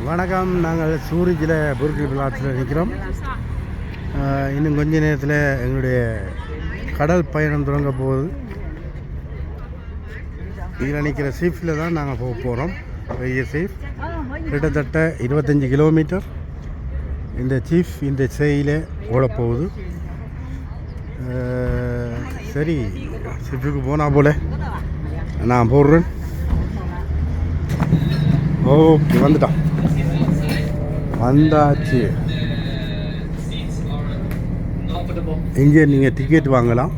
வணக்கம். நாங்கள் சூரிஜில் புர்கி பிளாட்ஸில் நிற்கிறோம். இன்னும் கொஞ்ச நேரத்தில் எங்களுடைய கடல் பயணம் தொடங்க போகுது. இதில் நிற்கிற சீஃபில் தான் நாங்கள் போக போகிறோம். பெரிய சீஃப் கிட்டத்தட்ட 25 கிலோமீட்டர் இந்த சீஃப் இந்த செயலில் ஓடப்போகுது. சரி, சீஃபுக்கு போனால் போல நான் போடுறேன். ஓகே, வந்துட்டான், வந்தாச்சு. இங்கே நீங்கள் டிக்கெட் வாங்கலாம்.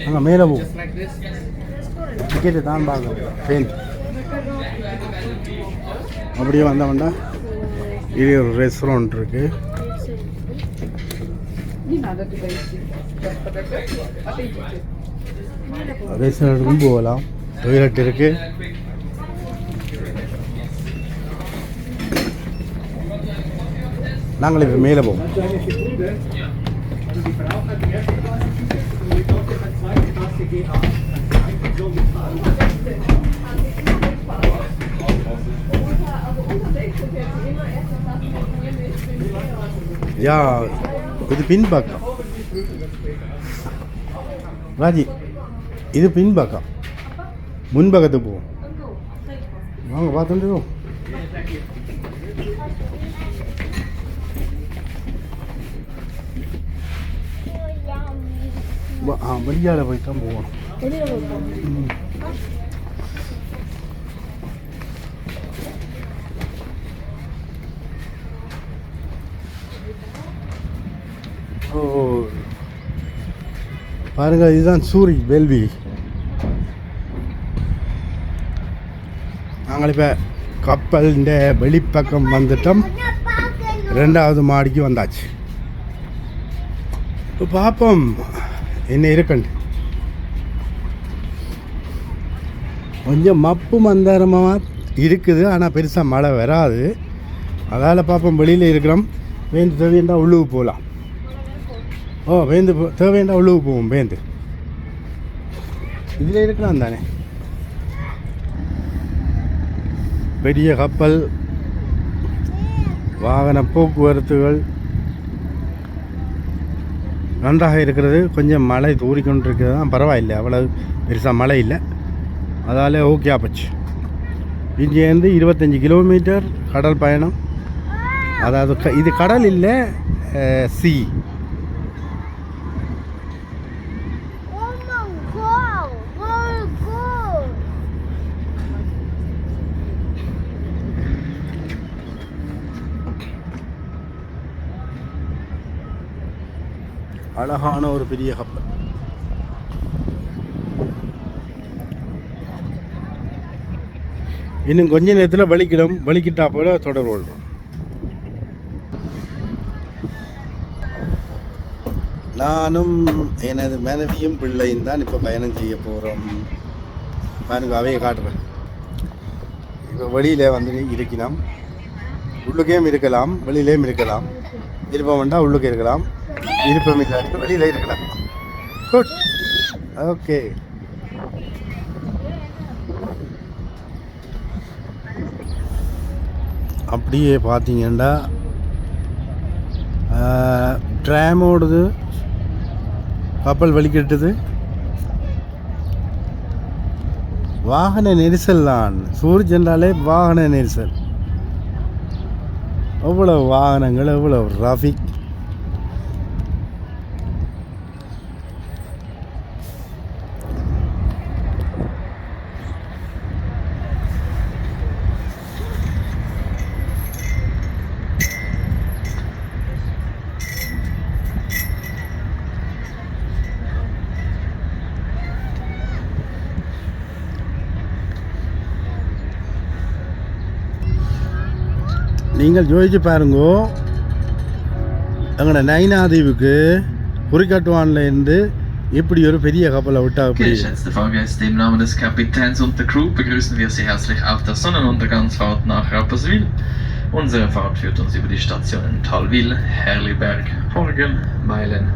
அங்கே மேலே போ, டிக்கெட்டு தான் பார்க்கலாம். ஃபேன் அப்படியே வந்தவன்டா இது ஒரு ரெஸ்டாரண்ட் இருக்குது. ரெஸ்டாரண்ட்டுக்கும் போகலாம். டாய்லெட் இருக்குது. நாங்கள் இப்போ மேலே போவோம். யா, இது பின்பக்கம் ராஜி, இது பின்பக்கம். முன்பக்கத்துக்கு போவோம். வாங்க பார்த்துட்டு. வெளியால் போய் தான் போவோம். ஓ பாருங்க, இதுதான் சூரி வேல்வி. நாங்கள் இப்போ கப்பலிൻ്റെ வெளிப்பக்கம் வந்துட்டோம். 2வது மாடிக்கு வந்தாச்சு. இப்போ பார்ப்போம் என்ன இருக்குண்டு. கொஞ்சம் மப்பு மந்தாரமாக இருக்குது, ஆனால் பெருசாக மழை வராது. அதால் பார்ப்போம். வெளியில் இருக்கிறோம். வேந்து தேவையண்டா உள்ளுக்கு போகலாம். வேந்து தேவையண்டா உள்ளுக்கு போவோம். வேந்து இதில் இருக்கலாம் தானே. பெரிய கப்பல், வாகன போக்குவரத்துகள் நன்றாக இருக்கிறது. கொஞ்சம் மழை தூறிக்கொண்டிருக்கிறது தான், பரவாயில்லை. அவ்வளோ பெருசாக மழை இல்லை, அதால் ஓகே ஆப்பச்சு. இங்கேருந்து 25 கிலோமீட்டர் கடல் பயணம். அதாவது இது கடல் இல்லை, சி. அழகான ஒரு பெரிய கப்பல். இன்னும் கொஞ்ச நேரத்தில் வலிக்கிட்டா போல தொடர்பு கொள்கிறோம். நானும் எனது மனைவியும் பிள்ளையும் தான் இப்போ பயணம் செய்ய போகிறோம். பாருங்க, அவையை காட்டுறேன். இப்போ வெளியில் வந்து இருக்கலாம். உள்ளுக்கையும் இருக்கலாம், வெளியிலேயும் இருக்கலாம். விருப்பம் வேண்டாம் உள்ளுக்கு இருக்கலாம், விருப்பம் இல்லை வெளியில் இருக்கலாம். Good, okay. அப்படியே பார்த்தீங்கன்னா ட்ராம் ஓடுது, கப்பல் வலிக்கிட்டுது. வாகன நெரிசல் தான். சூரிஜ் என்றாலே வாகன நெரிசல். எவ்வளோ வாகனங்கள், எவ்வளோ டிராஃபிக். நீங்கள் யோசிச்சு பாருங்கோ, எங்களோட நைனா தீவுக்கு குறிக்காட்டுவான்லேருந்து எப்படி ஒரு பெரிய கப்பலை விட்டா அப்படி. Geschätzte Fahrgäste, im Namen des Kapitäns und der Crew begrüßen wir Sie herzlich auf der Sonnenuntergangsfahrt nach Rapperswil. Unsere Fahrt führt uns über die Stationen Thalwil, Herliberg, Horgen, Meilen,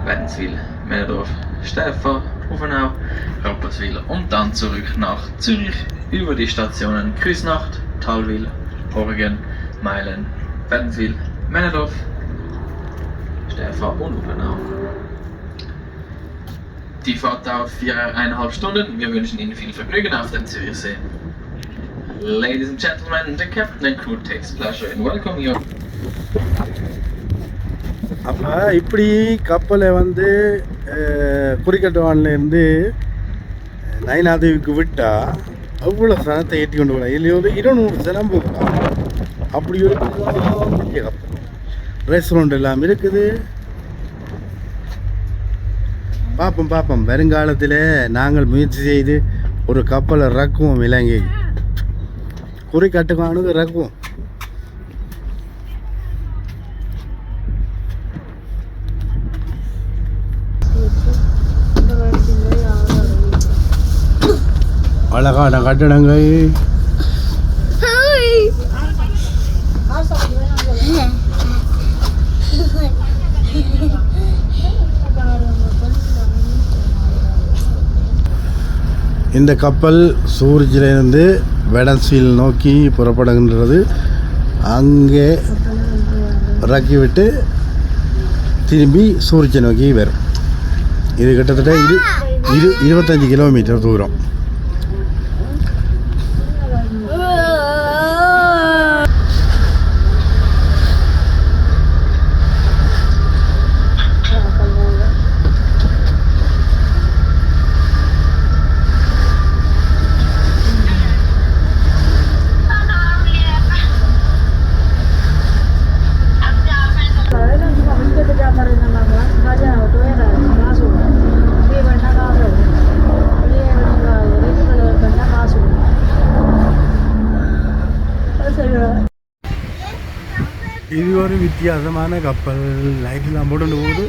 Wädenswil, Männerdorf, Stäfa, Uffenau, Rapperswil und dann zurück nach Zürich über die Stationen Küsnacht, Thalwil, Horgen, Meilen, Wädenswil, Männerdorf, Stäfa und Uffenau. Die Fahrt dauert 4,5 Stunden. Wir wünschen Ihnen viel Vergnügen auf dem Zürichsee. Ladies and gentlemen, the captain and crew takes pleasure in welcoming you. அப்போ இப்படி கப்பலை வந்து குறிக்கட்டுவான்லேருந்து நயினாதேவிக்கு விட்டால் அவ்வளோ சனத்தை ஏற்றி கொண்டு போகலாம். இல்லையோ 200 சனம் போகலாம். அப்படி ஒரு பெரிய கப்பல். ரெஸ்டாரண்ட் எல்லாம் இருக்குது. பார்ப்போம் வருங்காலத்தில் நாங்கள் முயற்சி செய்து ஒரு கப்பலை இறக்குவோம். இலங்கை குறிக்கட்டுவானுக்கு இறக்குவோம். அழகான கட்டடங்கள். இந்த கப்பல் சூரிச்சிலிருந்து வேடன்ஸ்வீல் நோக்கி புறப்படுகின்றது. அங்கே இறக்கிவிட்டு திரும்பி சூரிச்சை நோக்கி வரும். இது கிட்டத்தட்ட 25 கிலோமீட்டர் தூரம். இது ஒரு வித்தியாசமான கப்பல். லைட்லாம் போட்டு போகுது.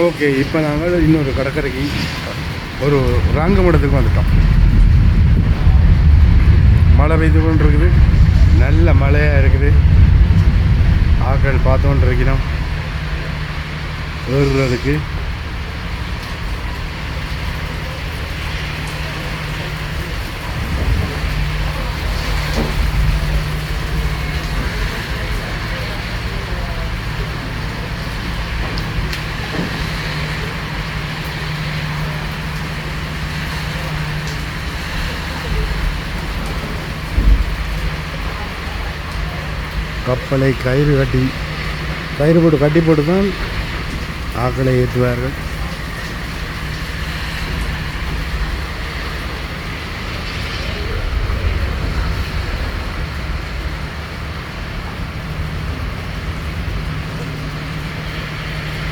ஓகே, இப்போ நாங்கள் இன்னொரு கடற்கரைக்கு ஒரு ராங்கமடத்துக்கு வந்துட்டோம். மழை பெய்து கொண்டு இருக்குது. நல்ல மழையாக இருக்குது. ஆட்கள் பார்த்து கொண்டு இருக்கிறோம் ஏறுறதுக்கு. கப்பலை கயிறு போட்டு கட்டி போட்டு தான் ஆக்களை ஏற்றுவார்கள்.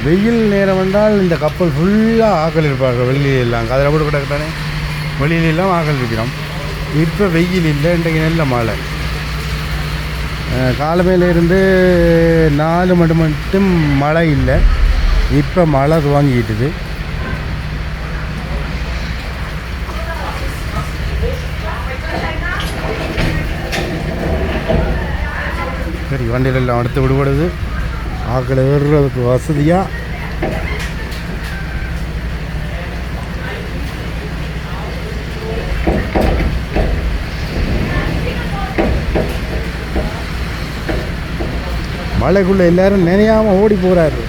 வெயில் நேரம் வந்தால் இந்த கப்பல் ஃபுல்லாக ஆக்கள் இருப்பார்கள். வெளியிலாம் கதிரை போட்டு கிடக்கத்தானே வெளியிலெல்லாம் ஆக்கள் இருக்கிறோம். இப்போ வெயில் இல்லை. இன்றைக்கு நல்ல மழை. காலமையிலிருந்து 4 மணி மட்டும் மழை இல்லை. இப்போ மழை துவங்கிட்டுது. சரி, வண்டியில் எல்லாம் அடுத்து விடுபடுது. ஆக்களை ஏறுறதுக்கு வசதியாக மழைக்குள்ளே எல்லாரும் நினையாமல் ஓடி போகிறாரு.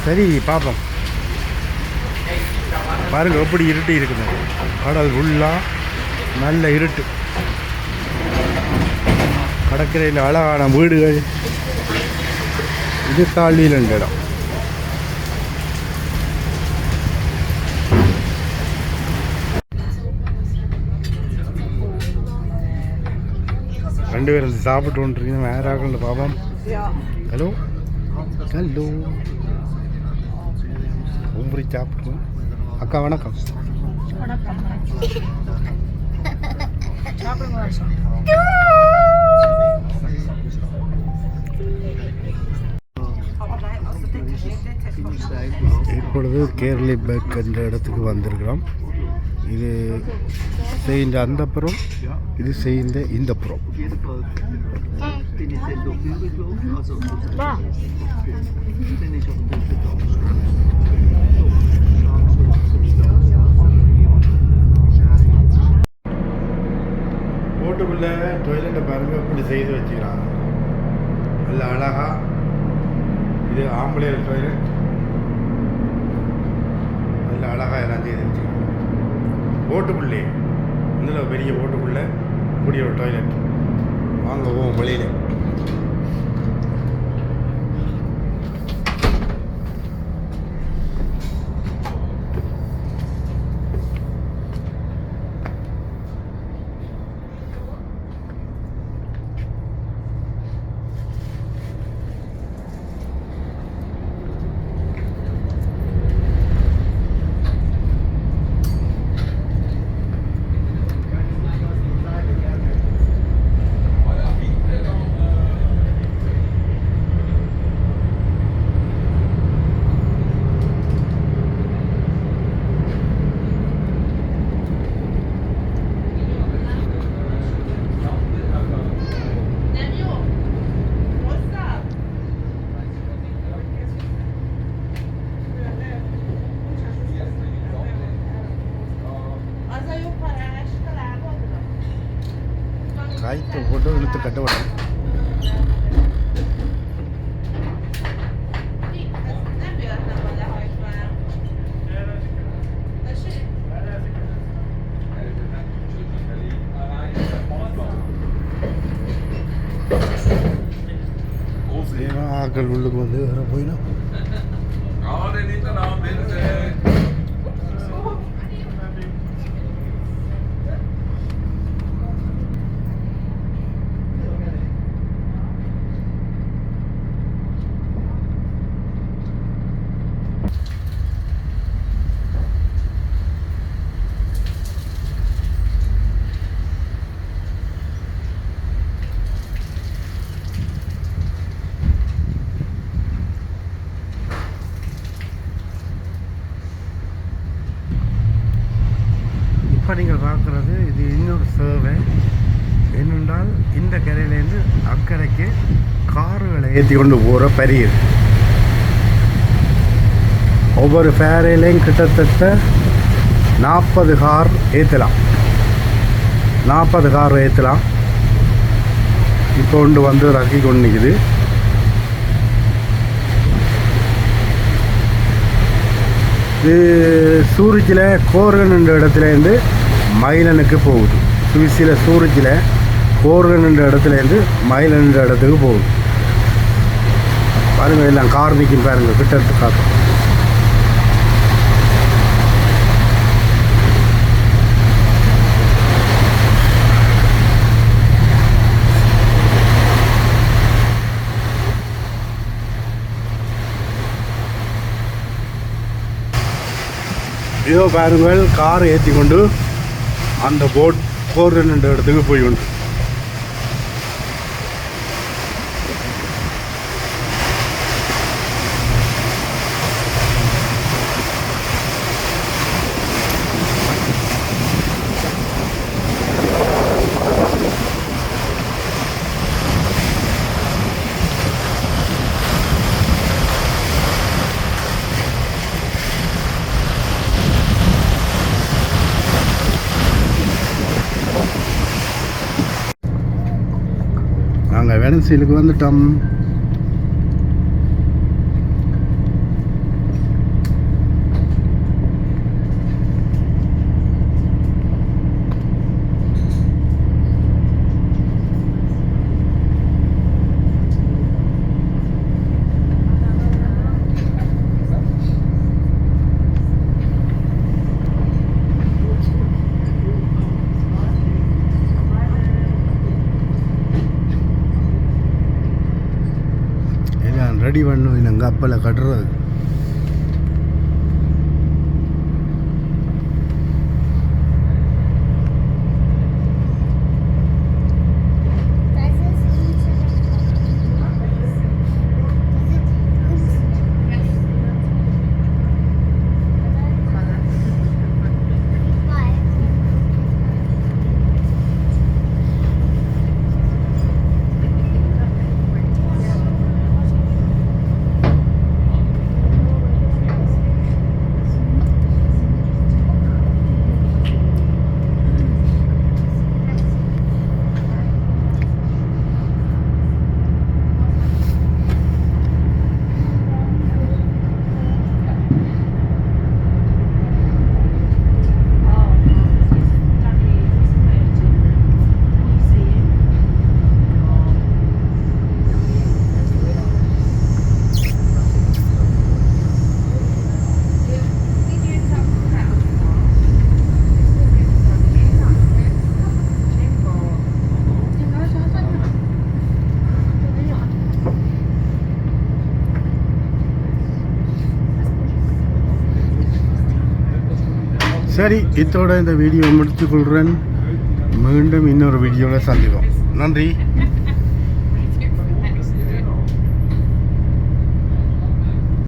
சரி, பார்ப்போம். பாருங்கள் எப்படி இருட்டி இருக்குது. கடல் ஃபுல்லாக நல்ல இருட்டு. கடற்கரையில் அழகான வீடுகள். இது தாழ்லியில் இடம். ரெண்டு பேரும் சாப்பிட்டு கொண்டிருக்கீங்க. வேற ஆகல பாபம். ஹலோ ஹலோ உம்பரி சாப்பிடுவோம். அக்கா வணக்கம். இப்பொழுது கேரளி பேக் என்ற இடத்துக்கு வந்திருக்கிறோம். இது செய்த அந்த புறம், இது செய்த இந்த புறம். போட்டுக்குள்ள டொய்லெட்டை பாருங்க இப்படி செய்து வச்சுக்கிறாங்க. நல்ல அழகா. இது ஆம்பளையர் டாய்லெட். நல்ல அழகா எல்லாம் செய்து வச்சுக்கிறாங்க. போட்டுக்குள்ளே இதில் பெரிய போட்டுக்குள்ளே கூடிய ஒரு டாய்லெட். வாங்க போவோம் வெளியில். காய்த்து போட்டு இழுத்து கட்ட விடணும். ஆக்கள் உள்ளுக்கு வந்து வேற போயிடும். இப்போ நீங்கள் பார்க்குறது இது இன்னொரு சேவை என்னென்றால், இந்த கரையிலேருந்து அக்கறைக்கு காருகளை ஏற்றி கொண்டு போகிற பரியர். ஒவ்வொரு ஃபேரையிலையும் கிட்டத்தட்ட 40 கார் ஏற்றலாம். 40 கார் ஏற்றலாம். இப்போ கொண்டு வந்து ரக்கி கொண்டு நிற்குது. இது சூரிச்சில் கோர்கன் என்ற இடத்துலேருந்து மயிலனுக்கு போகுது. சுவிஸில் சூரிச்சில் கோர்கன் என்ற இடத்துலேருந்து மயிலன் என்ற இடத்துக்கு போகுது. பாருங்கள், எல்லாம் கார் நிற்கும் பாருங்கள். கிட்ட கார். இதோ பாருங்கள், காரை ஏற்றி கொண்டு அந்த போட் கோர்கன் என்ற இடத்துக்கு போய் உண்டு. நாங்கள் வெனன்சிலுக்கு வந்துட்டோம். ரெடி பண்ணுவோம் எங்கள் கப்பலை கட்டுறது. சரி, இத்தோட இந்த வீடியோ முடித்துக்கொள்கிறேன். மீண்டும் இன்னொரு வீடியோவில் சந்திப்போம். நன்றி.